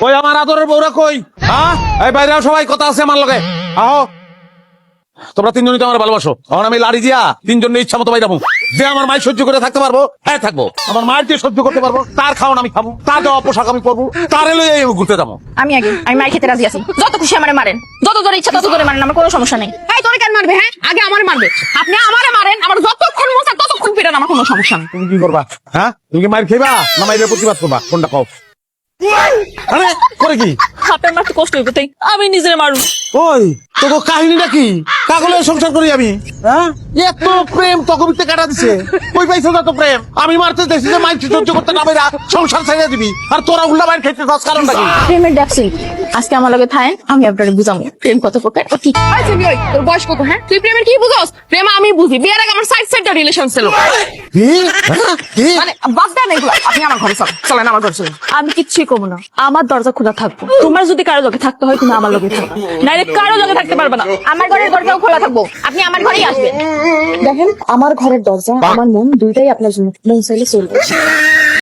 কই আমার আদরের বউরা কই? হ্যাঁ, এই বাইরে সবাই কথা আছে আমার লগে। আহো, তোমরা তিনজনই তো আমার ভালোবাসো। এখন আমি লাড়ি দিয়া তিনজনের ইচ্ছা মতো বাইরাবো। যে আমার মায়ের সহ্য করে থাকতে পারবো, হ্যাঁ থাকবো। আমার মায়ের যে সহ্য করতে পারবো, তার খাওয়ান আমি খাবো, তার দেওয়া পোশাক আমি পরবো, তার এলো এই ঘুরতে যাবো। আমি মার খেতে রাজি আছি। যত খুশি আমারে মারেন, যত জোরে ইচ্ছা তত জোরে মারেন, আমার কোনো সমস্যা নেই। এই তোরে কেন মারবে? হ্যাঁ, আগে আমারে মারবে। আপনি আমারে মারেন, আমার যতক্ষণ মন চায় ততক্ষণ পিটান, আমার কোনো সমস্যা নেই। তুমি কি করবা? হ্যাঁ, তুমি কি মায়ের খেবা না মায়ের প্রতিবাদ করবা? কোনটা কও? আরে করে কি? আপনার মারতে কষ্ট হইব, তাই আমি নিজের মারু। ওই তোকে কাহিনীটা কি? কাগলে সংসার করি আমি? হ্যাঁ, এত প্রেম তকবিতে কাটা দিছে, কই পাইছো না তো প্রেম? আমি মারতে দেখছি যে মাইক সহ্য করতে না পাইরা সংসার ছেড়ে দিবি, আর তোরা উল্টা মাইর খেতে দশ কারণটা কি? প্রেমের ড্যাপসিং আজকে আমার লগে থাকেন, আমি আপনারে বুঝাবো প্রেম কত প্রকার ও কি। এই ছেলে, ওই তোর বয়স কত? হ্যাঁ, তুই প্রেমের কি বুঝোস? প্রেম আমি বুঝি, বিয়ের আগে আমার সাইড রিলেশন ছিল। কি? হ্যাঁ, কি? মানে বাদ দেন এগুলো, আপনি আমার ঘরে চলেন, চলেন আমার ঘরে চলেন। আমি কিচ্ছুই কমু না, আমার দরজা খোলা থাকবো। তোমার যদি কারো লগে থাকতে হয় তুমি আমার লগে থাকবে, নাইলে কারো লগে থাকতে পারবে না। আমার ঘরের দরজাও খোলা থাকবো, আপনি আমার ঘরেই আসবেন। দেখেন, আমার ঘরের দরজা আমার মন দুইটাই আপনার জন্য, মন চাইলে চলবে।